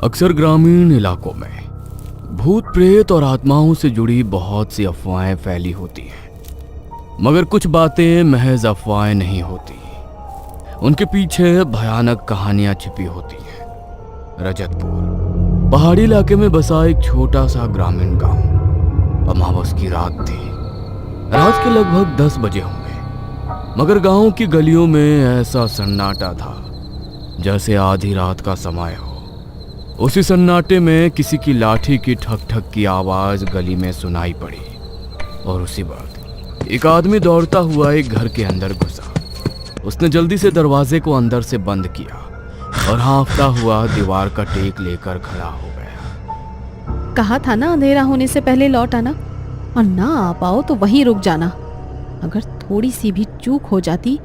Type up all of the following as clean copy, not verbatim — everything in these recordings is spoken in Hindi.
अक्सर ग्रामीण इलाकों में भूत प्रेत और आत्माओं से जुड़ी बहुत सी अफवाहें फैली होती हैं, मगर कुछ बातें महज अफवाहें नहीं होती, उनके पीछे भयानक कहानियां छिपी होती हैं। रजतपुर पहाड़ी इलाके में बसा एक छोटा सा ग्रामीण गांव। अमावस की रात थी। रात के लगभग 10 बजे होंगे, मगर गांव की गलियों में ऐसा सन्नाटा था जैसे आधी रात का समय हो। उसी सन्नाटे में किसी की लाठी की ठक ठक की आवाज गली में सुनाई पड़ी और उसी वक्त एक आदमी दौड़ता हुआ एक घर के अंदर घुसा। उसने जल्दी से दरवाजे को अंदर से बंद किया और हाँफता हुआ दीवार का टेक लेकर खड़ा हो गया। कहा था ना अंधेरा होने से पहले लौट आना, और ना आ पाओ तो वहीं रुक जाना। अगर थोड़ी सी भी चूक हो जाती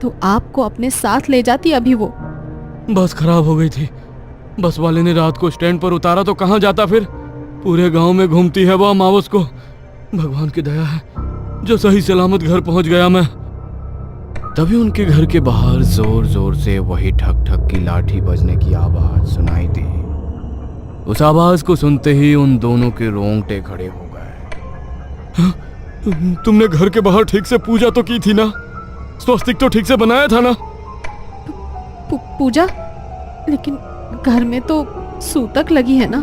तो आपको अपने साथ ले जाती अभी वो। बस खराब हो गई थी। बस वाले ने रात को स्टैंड पर उतारा तो कहाँ जाता फिर। पूरे गांव में घूमती है वो अमावस को। भगवान की दया है जो सही सलामत घर पहुंच गया मैं। तभी उनके घर के बाहर जोर जोर से वही ठक ठक की लाठी बजने की आवाज सुनाई दी। उस आवाज को सुनते ही उन दोनों के रोंगटे खड़े हो गए। तुमने घर के बाहर ठीक से पूजा तो की थी ना? स्वस्तिक तो ठीक से बनाया था ना? पूजा? लेकिन घर में तो सूतक लगी है ना।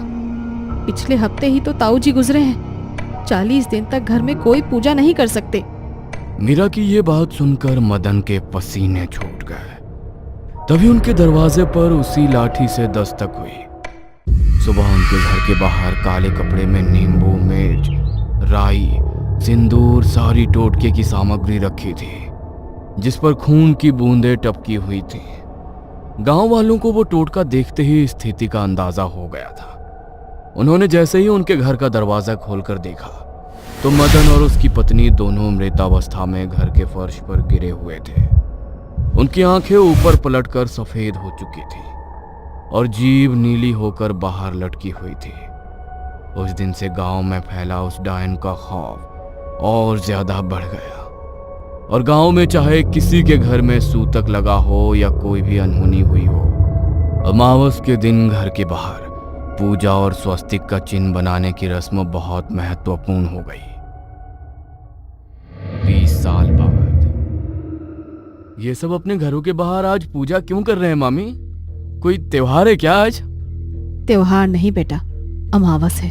पिछले हफ्ते ही तो ताऊ जी गुजरे हैं। 40 दिन तक घर में कोई पूजा नहीं कर सकते। मीरा की ये बात सुनकर मदन के पसीने छूट गए। तभी उनके दरवाजे पर उसी लाठी से दस्तक हुई। सुबह उनके घर के बाहर काले कपड़े में नींबू, मिर्च, राई, सिंदूर, सारी टोटके की सामग्री रखी थी जिस पर खून की बूंदें टपकी हुई थी। गांव वालों को वो टोटका देखते ही स्थिति का अंदाजा हो गया था। उन्होंने जैसे ही उनके घर का दरवाजा खोलकर देखा तो मदन और उसकी पत्नी दोनों मृतावस्था में घर के फर्श पर गिरे हुए थे। उनकी आंखें ऊपर पलटकर सफेद हो चुकी थी और जीभ नीली होकर बाहर लटकी हुई थी। उस दिन से गांव में फैला उस डायन का खौफ और ज्यादा बढ़ गया और गांव में चाहे किसी के घर में सूतक लगा हो या कोई भी अनहोनी हुई हो, अमावस के दिन घर के बाहर पूजा और स्वस्तिक का चिन्ह बनाने की रस्म बहुत महत्वपूर्ण हो गई। 20 साल बाद ये सब अपने घरों के बाहर आज पूजा क्यों कर रहे हैं मामी? कोई त्योहार है क्या आज? त्योहार नहीं बेटा, अमावस है।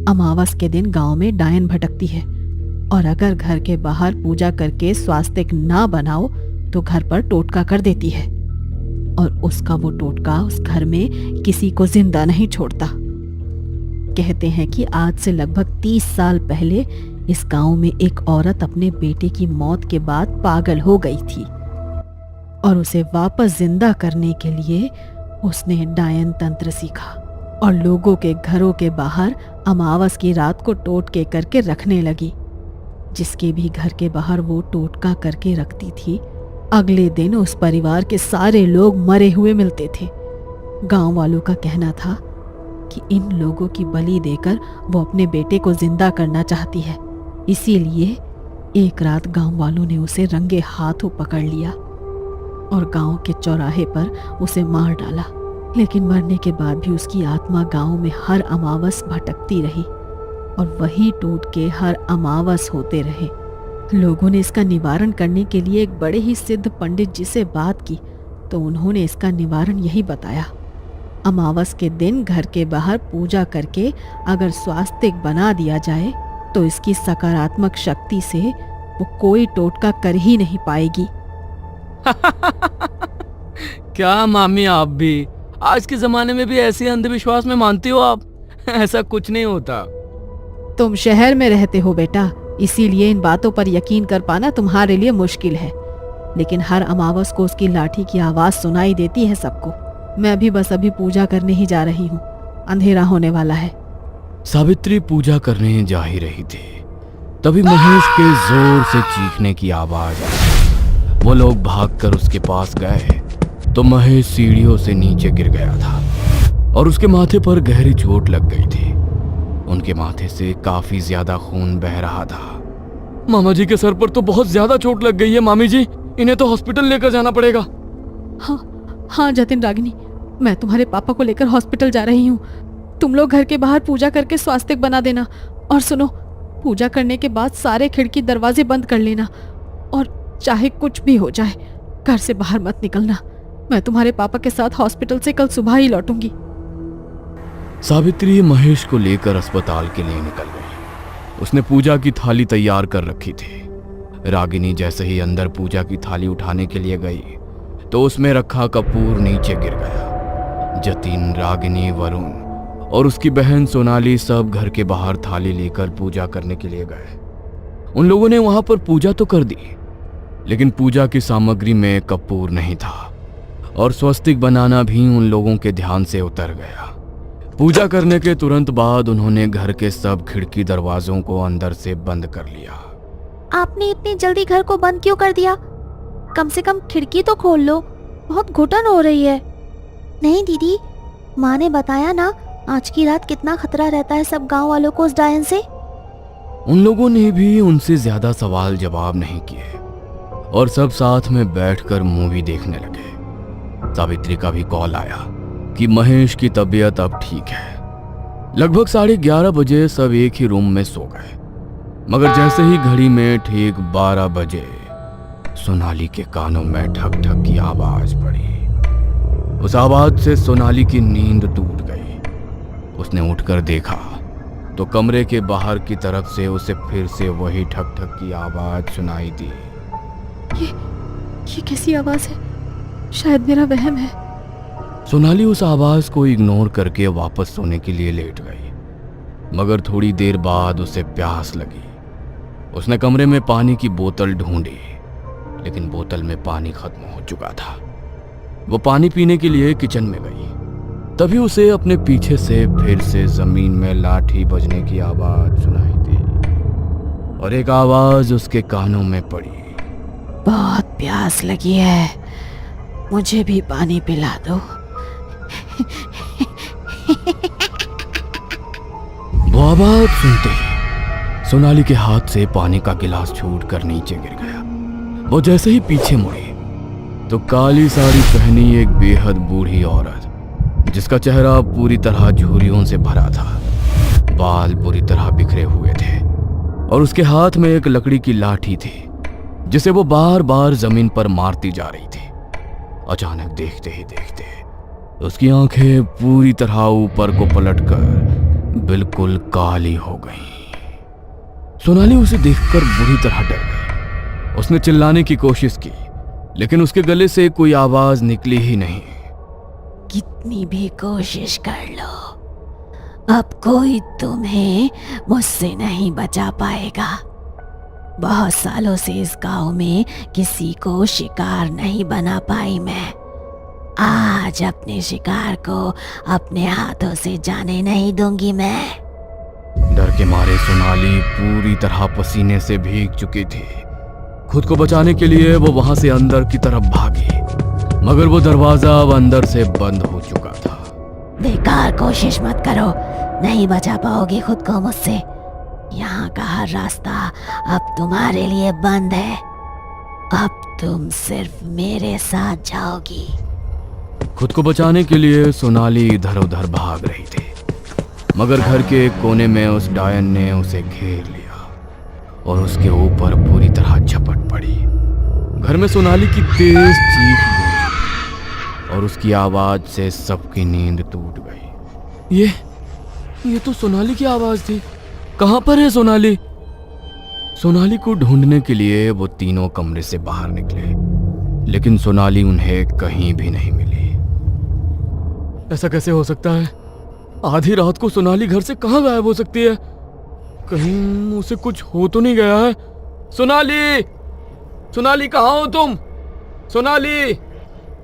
अमावस के दिन गांव में डायन भटकती है और अगर घर के बाहर पूजा करके स्वास्तिक ना बनाओ तो घर पर टोटका कर देती है और उसका वो टोटका उस घर में किसी को जिंदा नहीं छोड़ता। कहते हैं कि आज से लगभग 30 साल पहले इस गांव में एक औरत अपने बेटे की मौत के बाद पागल हो गई थी और उसे वापस जिंदा करने के लिए उसने डायन तंत्र सीखा और लोगों के घरों के बाहर अमावस की रात को टोटके करके रखने लगी। जिसके भी घर के बाहर वो टोटका करके रखती थी, अगले दिन उस परिवार के सारे लोग मरे हुए मिलते थे। गांव वालों का कहना था कि इन लोगों की बलि देकर वो अपने बेटे को जिंदा करना चाहती है। इसीलिए एक रात गांव वालों ने उसे रंगे हाथों पकड़ लिया और गांव के चौराहे पर उसे मार डाला। लेकिन मरने के बाद भी उसकी आत्मा गांव में हर अमावस भटकती रही और वही टोटके हर अमावस होते रहे। लोगों ने इसका निवारण करने के लिए एक बड़े ही सिद्ध पंडित जी से बात की तो उन्होंने इसका निवारण यही बताया। अमावस के दिन घर के बाहर पूजा करके अगर स्वास्तिक बना दिया जाए तो इसकी सकारात्मक शक्ति से वो कोई टोटका कर ही नहीं पाएगी। क्या मामी, आप भी आज के जमाने में भी ऐसे अंधविश्वास में मानती हो आप? ऐसा कुछ नहीं होता। तुम शहर में रहते हो बेटा, इसीलिए इन बातों पर यकीन कर पाना तुम्हारे लिए मुश्किल है। लेकिन हर अमावस को उसकी लाठी की आवाज सुनाई देती है सबको। मैं भी बस अभी पूजा करने ही जा रही हूँ, अंधेरा होने वाला है। सावित्री पूजा करने जा ही रही थी, तभी महेश के जोर से चीखने की आवाज आई। वो लोग भागकर उसके पास गए तो महेश सीढ़ियों से नीचे गिर गया था और उसके माथे पर गहरी चोट लग गई थी। उनके माथे से काफी ज्यादा खून बह रहा था। मामा जी के सर पर तो बहुत ज्यादा चोट लग गई है मामी जी, इन्हें तो हॉस्पिटल लेकर जाना पड़ेगा। हाँ जतिन रागिनी, मैं तुम्हारे पापा को लेकर हॉस्पिटल जा रही हूँ। तुम लोग घर के बाहर पूजा करके स्वास्तिक बना देना। और सुनो, पूजा करने के बाद सारे खिड़की दरवाजे बंद कर लेना, और चाहे कुछ भी हो जाए घर से बाहर मत निकलना। मैं तुम्हारे पापा के साथ हॉस्पिटल से कल सुबह ही लौटूंगी। सावित्री महेश को लेकर अस्पताल के लिए निकल गई। उसने पूजा की थाली तैयार कर रखी थी। रागिनी जैसे ही अंदर पूजा की थाली उठाने के लिए गई तो उसमें रखा कपूर नीचे गिर गया। जतिन, रागिनी, वरुण और उसकी बहन सोनाली सब घर के बाहर थाली लेकर पूजा करने के लिए गए। उन लोगों ने वहां पर पूजा तो कर दी, लेकिन पूजा की सामग्री में कपूर नहीं था और स्वस्तिक बनाना भी उन लोगों के ध्यान से उतर गया। पूजा करने के तुरंत बाद उन्होंने घर के सब खिड़की दरवाजों को अंदर से बंद कर लिया। आपने इतनी जल्दी घर को बंद क्यों कर दिया? कम से कम खिड़की तो खोल लो, बहुत घुटन हो रही है। नहीं दीदी, माँ ने बताया ना आज की रात कितना खतरा रहता है सब गांव वालों को उस डायन से। उन लोगों ने भी उनसे ज्यादा सवाल जवाब नहीं किए और सब साथ में बैठकर मूवी देखने लगे। सावित्री का भी कॉल आया कि महेश की तबीयत अब ठीक है। लगभग 11:30 बजे सब एक ही रूम में सो गए, मगर जैसे ही घड़ी में ठीक 12 बजे सोनाली के कानों में ठक ठक की आवाज पड़ी। उस आवाज से सोनाली की नींद टूट गई। उसने उठकर देखा तो कमरे के बाहर की तरफ से उसे फिर से वही ठक ठक की आवाज सुनाई दी। ये कैसी आवाज है? शायद मेरा वहम है। सोनाली उस आवाज को इग्नोर करके वापस सोने के लिए लेट गई, मगर थोड़ी देर बाद उसे प्यास लगी। उसने कमरे में पानी की बोतल ढूंढी, लेकिन बोतल में पानी खत्म हो चुका था। वो पानी पीने के लिए किचन में गई। तभी उसे अपने पीछे से फिर से जमीन में लाठी बजने की आवाज सुनाई दी और एक आवाज उसके कानों में पड़ी। बहुत प्यास लगी है, मुझे भी पानी पिला दो। वो आवाज सुनते ही सोनाली के हाथ से पानी का गिलास छूटकर नीचे गिर गया। वो जैसे ही पीछे मुड़ी तो काली साड़ी पहनी एक बेहद बूढ़ी औरत, जिसका चेहरा पूरी तरह झुर्रियों से भरा था, बाल बुरी तरह बिखरे हुए थे और उसके हाथ में एक लकड़ी की लाठी थी जिसे वो बार बार जमीन पर मारती जा रही थी। अचानक देखते ही देखते उसकी आंखें पूरी तरह ऊपर को पलटकर बिल्कुल काली हो गईं। सोनाली उसे देखकर बुरी तरह डर गई। उसने चिल्लाने की कोशिश की, लेकिन उसके गले से कोई आवाज निकली ही नहीं। कितनी भी कोशिश कर लो, अब कोई तुम्हें मुझसे नहीं बचा पाएगा। बहुत सालों से इस गांव में किसी को शिकार नहीं बना पाई मैं। आज अपने शिकार को अपने हाथों से जाने नहीं दूंगी मैं। डर के मारे सोनाली पूरी तरह पसीने से भीग चुकी थी। खुद को बचाने के लिए वो वहां से अंदर की तरफ भागी, मगर वो दरवाजा अब अंदर से बंद हो चुका था। बेकार कोशिश मत करो, नहीं बचा पाओगी खुद को मुझसे। यहाँ का हर रास्ता अब तुम्हारे लिए बंद है। अब तुम सिर्फ मेरे साथ जाओगी। खुद को बचाने के लिए सोनाली इधर उधर भाग रही थी, मगर घर के एक कोने में उस डायन ने उसे घेर लिया और उसके ऊपर पूरी तरह झपट पड़ी। घर में सोनाली की तेज चीख गूंजी और उसकी आवाज से सबकी नींद टूट गई। ये तो सोनाली की आवाज थी। कहां पर है सोनाली? सोनाली को ढूंढने के लिए वो तीनों कमरे से बाहर निकले, लेकिन सोनाली उन्हें कहीं भी नहीं मिली। ऐसा कैसे हो सकता है? आधी रात को सोनाली घर से कहां गायब हो सकती है? कहीं उसे कुछ हो तो नहीं गया है? सोनाली, सोनाली कहाँ हो तुम? सोनाली!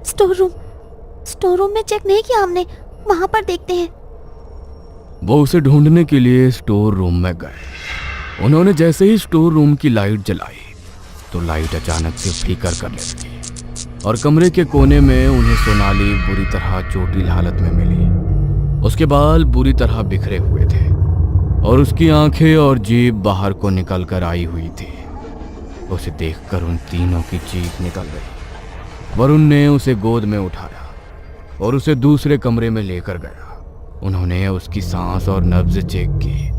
स्टोर रूम में चेक नहीं किया हमने, वहां पर देखते हैं। वो उसे ढूंढने के लिए स्टोर रूम में गए। उन्होंने जैसे ही स्टोर रूम की लाइट जलाई तो लाइट अचानक से फ्लिकर करने लगी और कमरे के कोने में उन्हें सोनाली बुरी तरह चोटिल हालत में मिली। उसके बाल बुरी तरह बिखरे हुए थे और उसकी आंखें और जीभ बाहर को निकल कर आई हुई थी। उसे देखकर उन तीनों की चीख निकल गई। वरुण ने उसे गोद में उठाया और उसे दूसरे कमरे में लेकर गया। उन्होंने उसकी सांस और नब्ज चेक की,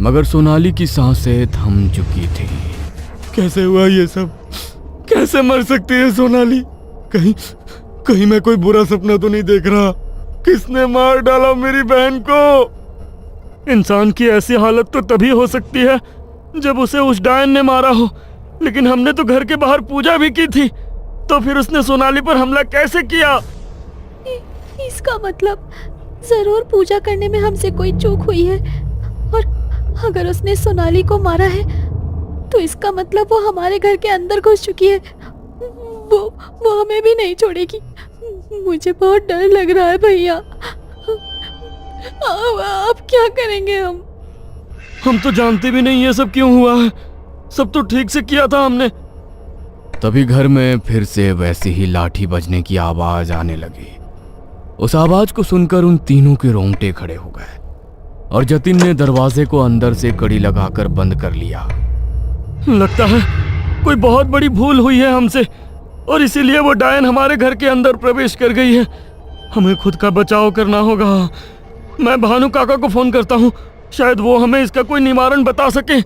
मगर सोनाली की सांसें थम चुकी थी। कैसे हुआ ये सब? कैसे मर सकती है सोनाली? कहीं मैं कोई बुरा सपना तो नहीं देख रहा? किसने मार डाला मेरी बहन को? इंसान की ऐसी हालत तो तभी हो सकती है जब उसे उस डायन ने मारा हो, लेकिन हमने तो घर के बाहर पूजा भी की थी, तो फिर उसने सोनाली पर हमला कैसे किया? इसका मतलब जरूर पूजा करने में हमसे कोई चूक हुई है, और अगर उसने सोनाली को मारा है तो इसका मतलब वो हमारे घर के अंदर घुस चुकी है। वो हमें भी नहीं छोड़ेगी। मुझे बहुत डर लग रहा है भैया। अब क्या करेंगे हम? हम तो जानते भी नहीं ये सब क्यों हुआ है। सब तो ठीक से किया था हमने। तभी घर में फिर से वैसी ही लाठी बजने की आवाज आने लगी। उस आवाज को सुनकर उन तीनों के रोंगटे खड़े हो गए और जतिन ने दरवाजे को अंदर से कड़ी लगाकर बंद कर लिया। लगता है कोई बहुत बड़ी भूल हुई है हमसे, और इसीलिए वो डायन हमारे घर के अंदर प्रवेश कर गई है। हमें खुद का बचाव करना होगा। मैं भानु काका को फोन करता हूँ, शायद वो हमें इसका कोई निवारण बता सके।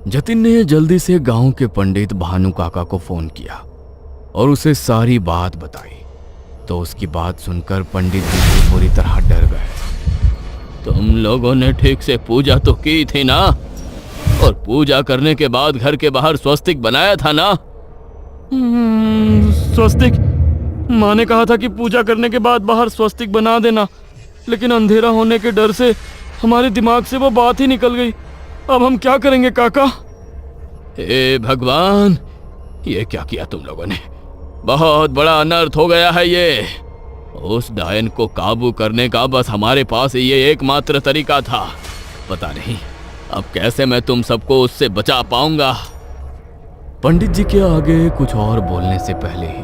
जतिन ने जल्दी से गांव के पंडित भानु काका को फोन किया और उसे सारी बात बताई। तो उसकी बात सुनकर पंडित जी भी पूरी तरह डर गए। तुम लोगों ने ठीक से पूजा तो की थी ना, और पूजा करने के बाद घर के बाहर स्वस्तिक बनाया था ना? स्वस्तिक? माँ ने कहा था कि पूजा करने के बाद बाहर स्वस्तिक बना देना, लेकिन अंधेरा होने के डर से हमारे दिमाग से वो बात ही निकल गई। अब हम क्या करेंगे काका? हे भगवान, ये क्या किया तुम लोगों ने? बहुत बड़ा अनर्थ हो गया है ये। उस डायन को काबू करने का बस हमारे पास ये एकमात्र तरीका था। पता नहीं अब कैसे मैं तुम सबको उससे बचा पाऊंगा। पंडित जी के आगे कुछ और बोलने से पहले ही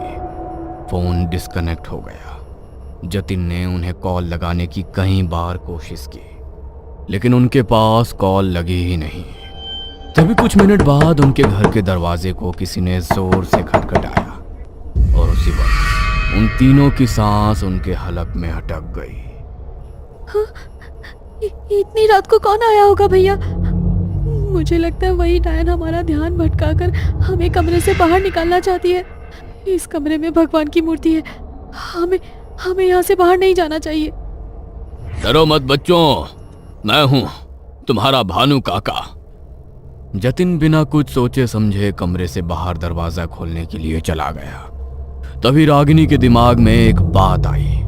फोन डिस्कनेक्ट हो गया। जतिन ने उन्हें कॉल लगाने की कई बार कोशिश की, लेकिन उनके पास कॉल लगी ही नहीं। तभी कुछ मिनट बाद उनके घर के दरवाजे को किसी ने जोर से खटखटाया और उसी वक्त उन तीनों की सांस उनके हलक में अटक गई। इतनी रात को कौन आया होगा भैया? मुझे लगता है वही डायन हमारा ध्यान भटकाकर हमें कमरे से बाहर निकालना चाहती है। इस कमरे में भगवान की मूर्ति है। हमें यहाँ से बाहर नहीं जाना चाहिए। डरो मत बच्चों, मैं हूं तुम्हारा भानु काका। जतिन बिना कुछ सोचे समझे कमरे से बाहर दरवाजा खोलने के लिए चला गया। तभी रागिनी के दिमाग में एक बात आई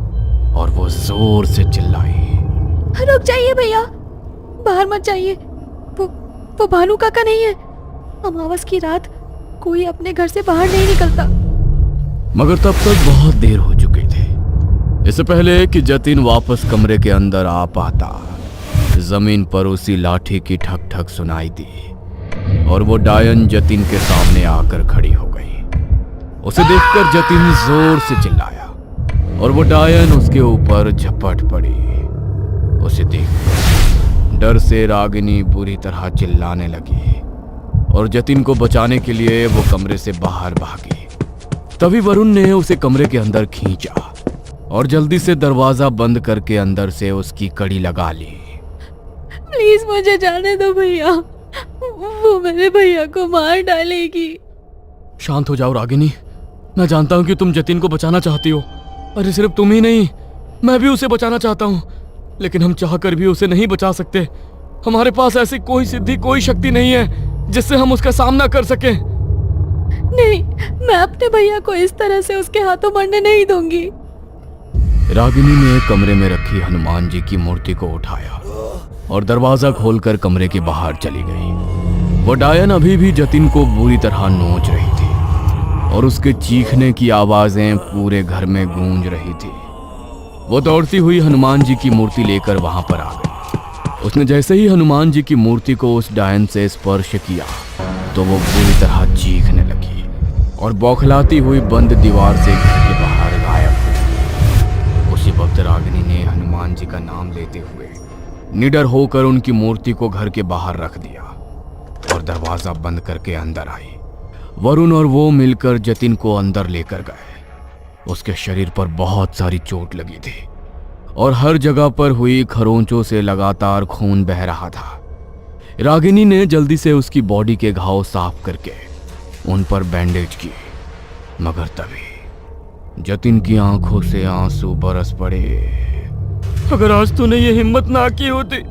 और वो जोर से चिल्लाई, रुक जाइए भैया, बाहर मत जाइए। वो भानु काका नहीं है। अमावस की रात कोई अपने घर से बाहर नहीं निकलता। मगर तब तक बहुत देर हो चुकी थी। इससे पहले कि जतिन वापस कमरे के अंदर आ पाता, जमीन पर उसी लाठी की ठक ठक सुनाई दी और वो डायन जतिन के सामने आकर खड़ी हो गई। उसे देखकर जतिन जोर से चिल्लाया और वो डायन उसके ऊपर झपट पड़ी। उसे देखकर डर से रागिनी बुरी तरह चिल्लाने लगी और जतिन को बचाने के लिए वो कमरे से बाहर भागी। तभी वरुण ने उसे कमरे के अंदर खींचा और जल्दी से दरवाजा बंद करके अंदर से उसकी कड़ी लगा ली। प्लीज मुझे जाने दो भैया, वो मेरे भैया को मार डालेगी। शांत हो जाओ रागिनी, मैं जानता हूँ कि तुम जतिन को बचाना चाहती हो। अरे सिर्फ तुम ही नहीं, मैं भी उसे बचाना चाहता हूँ, लेकिन हम चाहकर भी उसे नहीं बचा सकते। हमारे पास ऐसी कोई सिद्धि, कोई शक्ति नहीं है जिससे हम उसका सामना कर सके। नहीं, मैं अपने भैया को इस तरह से उसके हाथों मरने नहीं दूंगी। रागिनी ने कमरे में रखी हनुमान जी की मूर्ति को उठाया और दरवाजा खोलकर कमरे के बाहर चली गई। वो डायन अभी भी जतिन को बुरी तरह नोच रही थी और उसके चीखने की आवाजें पूरे घर में गूंज रही थी। वो दौड़ती हुई हनुमान जी की मूर्ति लेकर वहां पर आ गई। उसने जैसे ही हनुमान जी की मूर्ति को उस डायन से स्पर्श किया तो वो पूरी तरह चीखने लगी और बौखलाती हुई बंद दीवार से घर के बाहर गायब हो गई। उसी वक्त रागिनी ने हनुमान जी का नाम लेते हुए निडर होकर उनकी मूर्ति को घर के बाहर रख दिया और दरवाजा बंद करके अंदर आई। वरुण और वो मिलकर जतिन को अंदर लेकर गए उसके शरीर पर बहुत सारी चोट लगी थी और हर जगह पर हुई खरोंचों से लगातार खून बह रहा था। रागिनी ने जल्दी से उसकी बॉडी के घाव साफ करके उन पर बैंडेज किए, मगर तभी जतिन की आंखों से आंसू बरस पड़े। अगर आज तूने ये हिम्मत ना की होती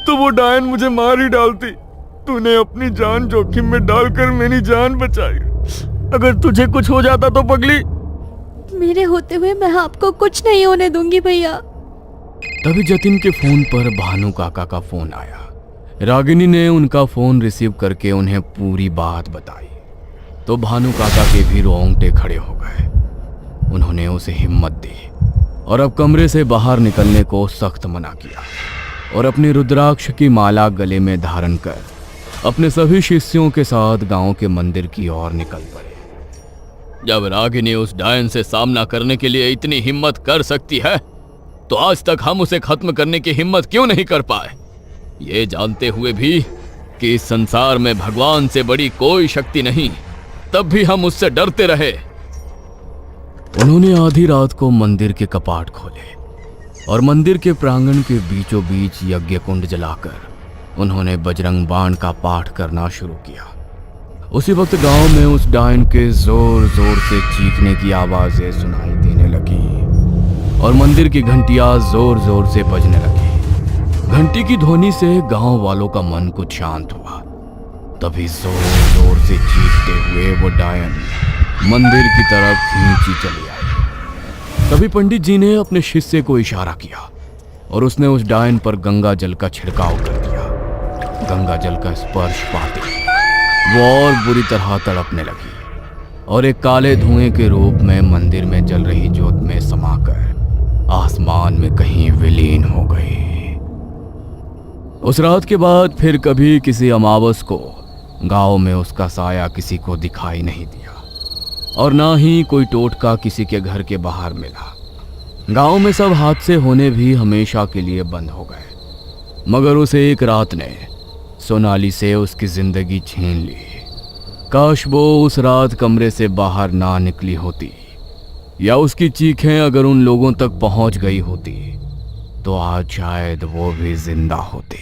तो वो डायन मुझे मार ही डालती। तूने अपनी जान जोखिम में डालकर मेरी जान बचाई। अगर तुझे कुछ हो जाता तो पगली। मेरे होते हुए मैं आपको कुछ नहीं होने दूंगी भैया। तभी जतिन के फोन पर भानु काका का फोन आया। रागिनी ने उनका फोन रिसीव करके उन्हें पूरी बात बताई तो भानु काका के भी रोंगटे खड़े हो गए। उन्होंने उसे हिम्मत दी और अब कमरे से बाहर निकलने को सख्त मना किया और अपनी रुद्राक्ष की माला गले में धारण कर अपने सभी शिष्यों के साथ गांव के मंदिर की ओर निकल पड़े। जब रागिनी उस डायन से सामना करने के लिए इतनी हिम्मत कर सकती है तो आज तक हम उसे खत्म करने की हिम्मत क्यों नहीं कर पाए, ये जानते हुए भी कि इस संसार में भगवान से बड़ी कोई शक्ति नहीं, तब भी हम उससे डरते रहे। उन्होंने आधी रात को मंदिर के कपाट खोले और मंदिर के प्रांगण के बीचों बीच यज्ञ कुंड जलाकर उन्होंने बजरंग बाण का पाठ करना शुरू किया। उसी वक्त गांव में उस डायन के जोर जोर से चीखने की आवाजें सुनाई देने लगी और मंदिर की घंटियां जोर जोर से बजने लगी। घंटी की ध्वनि से गांव वालों का मन कुछ शांत हुआ। तभी जोर जोर से चीखते हुए वो डायन मंदिर की तरफ खींची चली आई। तभी पंडित जी ने अपने शिष्य को इशारा किया और उसने उस डायन पर गंगा जल का छिड़काव कर दिया। गंगा जल का स्पर्श पाते ही वो और बुरी तरह तड़पने लगी और एक काले धुएं के रूप में मंदिर में जल रही जोत में समाकर आसमान में कहीं विलीन हो गई। उस रात के बाद फिर कभी किसी अमावस को गांव में उसका साया किसी को दिखाई नहीं दिया और ना ही कोई टोटका किसी के घर के बाहर मिला। गांव में सब हादसे होने भी हमेशा के लिए बंद हो गए, मगर उस एक रात ने सोनाली से उसकी जिंदगी छीन ली। काश वो उस रात कमरे से बाहर ना निकली होती या उसकी चीखें अगर उन लोगों तक पहुंच गई होती तो आज शायद वो भी जिंदा होती।